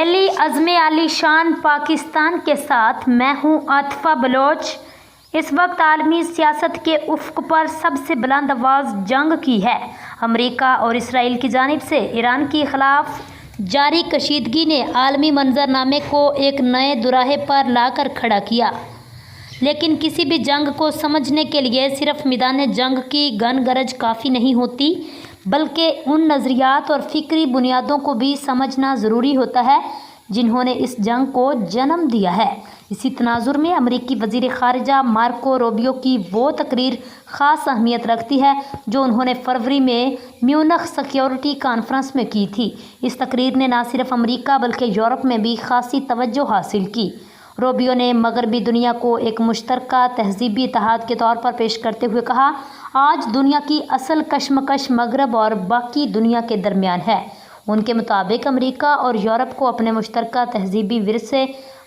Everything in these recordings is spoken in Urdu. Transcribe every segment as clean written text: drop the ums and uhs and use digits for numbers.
پہلی عزم عالی شان پاکستان کے ساتھ میں ہوں عاطفہ بلوچ۔ اس وقت عالمی سیاست کے افق پر سب سے بلند آواز جنگ کی ہے۔ امریکہ اور اسرائیل کی جانب سے ایران کے خلاف جاری کشیدگی نے عالمی منظرنامے کو ایک نئے دوراہے پر لا کر کھڑا کیا، لیکن کسی بھی جنگ کو سمجھنے کے لیے صرف میدان جنگ کی گن گرج کافی نہیں ہوتی، بلکہ ان نظریات اور فکری بنیادوں کو بھی سمجھنا ضروری ہوتا ہے جنہوں نے اس جنگ کو جنم دیا ہے۔ اسی تناظر میں امریکی وزیر خارجہ مارکو روبیو کی وہ تقریر خاص اہمیت رکھتی ہے جو انہوں نے فروری میں میونخ سیکیورٹی کانفرنس میں کی تھی۔ اس تقریر نے نہ صرف امریکہ بلکہ یورپ میں بھی خاصی توجہ حاصل کی۔ روبیو نے مغربی دنیا کو ایک مشترکہ تہذیبی اتحاد کے طور پر پیش کرتے ہوئے کہا، آج دنیا کی اصل کشمکش مغرب اور باقی دنیا کے درمیان ہے۔ ان کے مطابق امریکہ اور یورپ کو اپنے مشترکہ تہذیبی ورثے،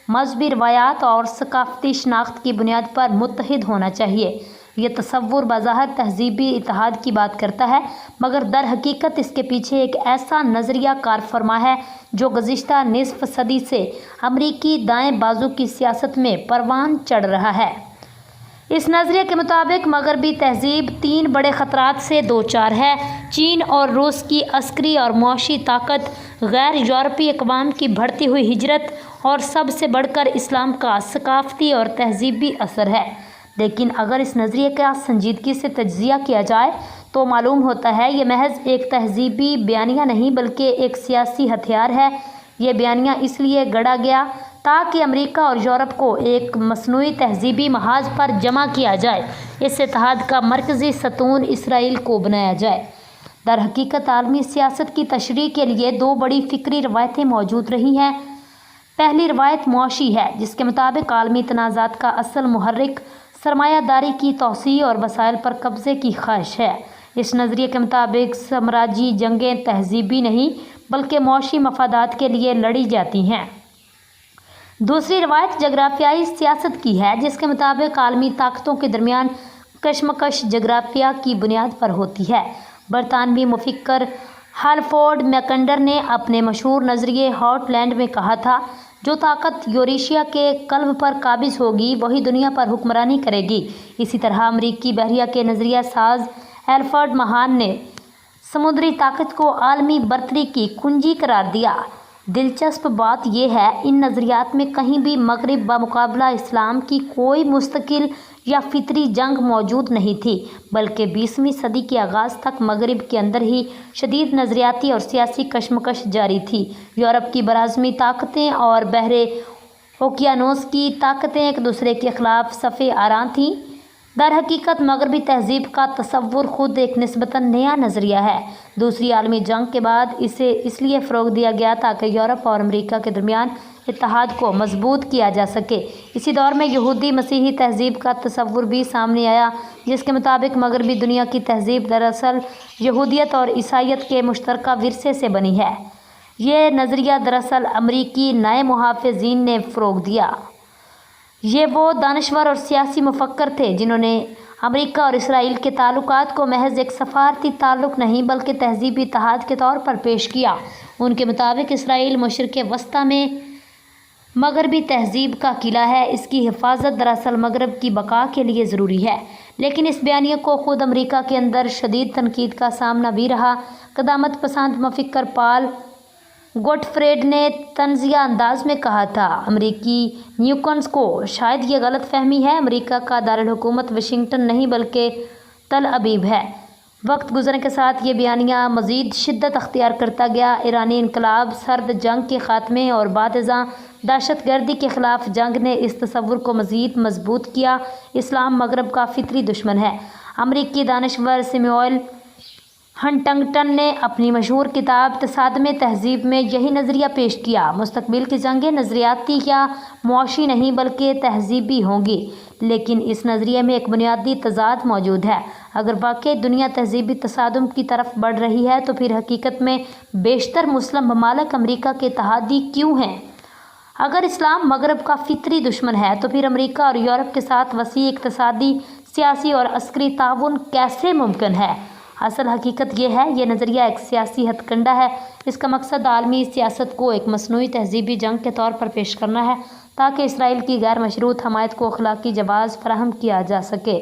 مذہبی روایات اور ثقافتی شناخت کی بنیاد پر متحد ہونا چاہیے۔ یہ تصور بظاہر تہذیبی اتحاد کی بات کرتا ہے، مگر در حقیقت اس کے پیچھے ایک ایسا نظریہ کار فرما ہے جو گزشتہ نصف صدی سے امریکی دائیں بازو کی سیاست میں پروان چڑھ رہا ہے۔ اس نظریے کے مطابق مغربی تہذیب تین بڑے خطرات سے دوچار ہے: چین اور روس کی عسکری اور معاشی طاقت، غیر یورپی اقوام کی بڑھتی ہوئی ہجرت، اور سب سے بڑھ کر اسلام کا ثقافتی اور تہذیبی اثر ہے۔ لیکن اگر اس نظریے کا سنجیدگی سے تجزیہ کیا جائے تو معلوم ہوتا ہے یہ محض ایک تہذیبی بیانیہ نہیں بلکہ ایک سیاسی ہتھیار ہے۔ یہ بیانیہ اس لیے گڑھا گیا تاکہ امریکہ اور یورپ کو ایک مصنوعی تہذیبی محاذ پر جمع کیا جائے۔ اس اتحاد کا مرکزی ستون اسرائیل کو بنایا جائے۔ در حقیقت عالمی سیاست کی تشریح کے لیے دو بڑی فکری روایتیں موجود رہی ہیں۔ پہلی روایت معاشی ہے، جس کے مطابق عالمی تنازعات کا اصل محرک سرمایہ داری کی توسیع اور وسائل پر قبضے کی خواہش ہے۔ اس نظریے کے مطابق سامراجی جنگیں تہذیبی نہیں بلکہ معاشی مفادات کے لیے لڑی جاتی ہیں۔ دوسری روایت جغرافیائی سیاست کی ہے، جس کے مطابق عالمی طاقتوں کے درمیان کشمکش جغرافیہ کی بنیاد پر ہوتی ہے۔ برطانوی مفکر ہالفورڈ میکنڈر نے اپنے مشہور نظریے ہارٹ لینڈ میں کہا تھا، جو طاقت یوریشیا کے قلب پر قابض ہوگی وہی دنیا پر حکمرانی کرے گی۔ اسی طرح امریکی بحریہ کے نظریہ ساز ایلفرڈ مہان نے سمندری طاقت کو عالمی برتری کی کنجی قرار دیا۔ دلچسپ بات یہ ہے، ان نظریات میں کہیں بھی مغرب بمقابلہ اسلام کی کوئی مستقل یا فطری جنگ موجود نہیں تھی، بلکہ 20ویں صدی کے آغاز تک مغرب کے اندر ہی شدید نظریاتی اور سیاسی کشمکش جاری تھی۔ یورپ کی براعظمی طاقتیں اور بحر اوقیانوس کی طاقتیں ایک دوسرے کے خلاف صف آراں تھیں۔ در حقیقت مغربی تہذیب کا تصور خود ایک نسبتاً نیا نظریہ ہے۔ دوسری عالمی جنگ کے بعد اسے اس لیے فروغ دیا گیا تاکہ یورپ اور امریکہ کے درمیان اتحاد کو مضبوط کیا جا سکے۔ اسی دور میں یہودی مسیحی تہذیب کا تصور بھی سامنے آیا، جس کے مطابق مغربی دنیا کی تہذیب دراصل یہودیت اور عیسائیت کے مشترکہ ورثے سے بنی ہے۔ یہ نظریہ دراصل امریکی نئے محافظین نے فروغ دیا۔ یہ وہ دانشور اور سیاسی مفکر تھے جنہوں نے امریکہ اور اسرائیل کے تعلقات کو محض ایک سفارتی تعلق نہیں بلکہ تہذیبی اتحاد کے طور پر پیش کیا۔ ان کے مطابق اسرائیل مشرق وسطیٰ میں مغربی تہذیب کا قلعہ ہے، اس کی حفاظت دراصل مغرب کی بقا کے لیے ضروری ہے۔ لیکن اس بیانیے کو خود امریکہ کے اندر شدید تنقید کا سامنا بھی رہا۔ قدامت پسند مفکر پال گوٹفریڈ نے طنزیہ انداز میں کہا تھا، امریکی نیوکنز کو شاید یہ غلط فہمی ہے، امریکہ کا دارالحکومت واشنگٹن نہیں بلکہ تل ابیب ہے۔ وقت گزرنے کے ساتھ یہ بیانیہ مزید شدت اختیار کرتا گیا۔ ایرانی انقلاب، سرد جنگ کے خاتمے اور بعد ازاں دہشت گردی کے خلاف جنگ نے اس تصور کو مزید مضبوط کیا۔ اسلام مغرب کا فطری دشمن ہے۔ امریکی دانشور سیموئل ہنٹنگٹن نے اپنی مشہور کتاب تصادم تہذیب میں یہی نظریہ پیش کیا، مستقبل کی جنگیں نظریاتی یا معاشی نہیں بلکہ تہذیبی ہوں گی۔ لیکن اس نظریے میں ایک بنیادی تضاد موجود ہے۔ اگر واقعی دنیا تہذیبی تصادم کی طرف بڑھ رہی ہے تو پھر حقیقت میں بیشتر مسلم ممالک امریکہ کے اتحادی کیوں ہیں؟ اگر اسلام مغرب کا فطری دشمن ہے تو پھر امریکہ اور یورپ کے ساتھ وسیع اقتصادی، سیاسی اور عسکری تعاون کیسے ممکن ہے؟ اصل حقیقت یہ ہے، یہ نظریہ ایک سیاسی ہتھ کنڈا ہے۔ اس کا مقصد عالمی سیاست کو ایک مصنوعی تہذیبی جنگ کے طور پر پیش کرنا ہے تاکہ اسرائیل کی غیر مشروط حمایت کو اخلاقی جواز فراہم کیا جا سکے۔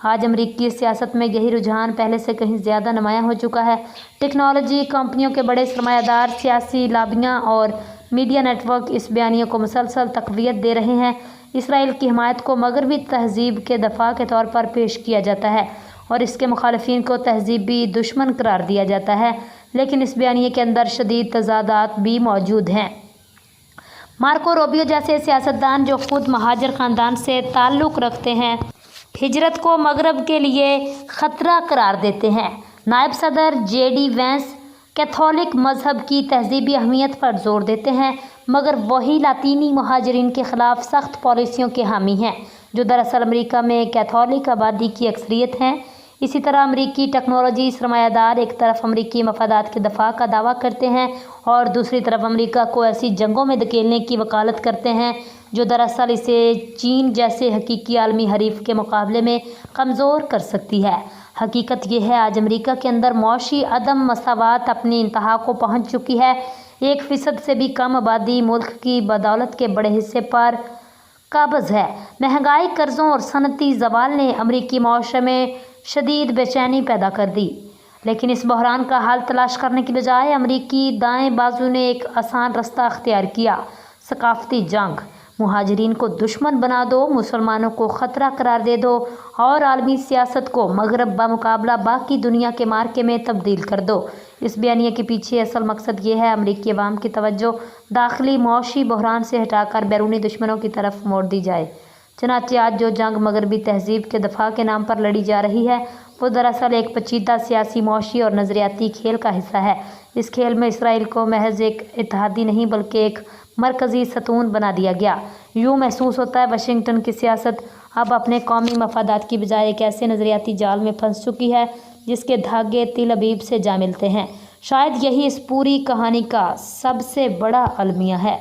آج امریکی سیاست میں یہی رجحان پہلے سے کہیں زیادہ نمایاں ہو چکا ہے۔ ٹیکنالوجی کمپنیوں کے بڑے سرمایہ دار، سیاسی لابیاں اور میڈیا نیٹ ورک اس بیانیے کو مسلسل تقویت دے رہے ہیں۔ اسرائیل کی حمایت کو مغربی تہذیب کے دفاع کے طور پر پیش کیا جاتا ہے اور اس کے مخالفین کو تہذیبی دشمن قرار دیا جاتا ہے، لیکن اس بیانیے کے اندر شدید تضادات بھی موجود ہیں۔ مارکو روبیو جیسے سیاستدان جو خود مہاجر خاندان سے تعلق رکھتے ہیں، ہجرت کو مغرب کے لیے خطرہ قرار دیتے ہیں۔ نائب صدر جے ڈی وینس کیتھولک مذہب کی تہذیبی اہمیت پر زور دیتے ہیں، مگر وہی لاطینی مہاجرین کے خلاف سخت پالیسیوں کے حامی ہیں جو دراصل امریکہ میں کیتھولک آبادی کی اکثریت ہیں۔ اسی طرح امریکی ٹیکنالوجی سرمایہ دار ایک طرف امریکی مفادات کے دفاع کا دعویٰ کرتے ہیں اور دوسری طرف امریکہ کو ایسی جنگوں میں دھکیلنے کی وکالت کرتے ہیں جو دراصل اسے چین جیسے حقیقی عالمی حریف کے مقابلے میں کمزور کر سکتی ہے۔ حقیقت یہ ہے، آج امریکہ کے اندر معاشی عدم مساوات اپنی انتہا کو پہنچ چکی ہے۔ 1% سے بھی کم آبادی ملک کی بدولت کے بڑے حصے پر قابض ہے۔ مہنگائی، قرضوں اور صنعتی زوال نے امریکی معاشرے میں شدید بے چینی پیدا کر دی، لیکن اس بحران کا حل تلاش کرنے کی بجائے امریکی دائیں بازو نے ایک آسان رستہ اختیار کیا: ثقافتی جنگ۔ مہاجرین کو دشمن بنا دو، مسلمانوں کو خطرہ قرار دے دو اور عالمی سیاست کو مغرب بمقابلہ باقی دنیا کے مارکے میں تبدیل کر دو۔ اس بیانیے کے پیچھے اصل مقصد یہ ہے، امریکی عوام کی توجہ داخلی معاشی بحران سے ہٹا کر بیرونی دشمنوں کی طرف موڑ دی جائے۔ چنانچہ آج جو جنگ مغربی تہذیب کے دفاع کے نام پر لڑی جا رہی ہے، وہ دراصل ایک پیچیدہ سیاسی، معاشی اور نظریاتی کھیل کا حصہ ہے۔ اس کھیل میں اسرائیل کو محض ایک اتحادی نہیں بلکہ ایک مرکزی ستون بنا دیا گیا۔ یوں محسوس ہوتا ہے واشنگٹن کی سیاست اب اپنے قومی مفادات کی بجائے ایک ایسے نظریاتی جال میں پھنس چکی ہے جس کے دھاگے تل ابیب سے جا ملتے ہیں۔ شاید یہی اس پوری کہانی کا سب سے بڑا المیہ ہے۔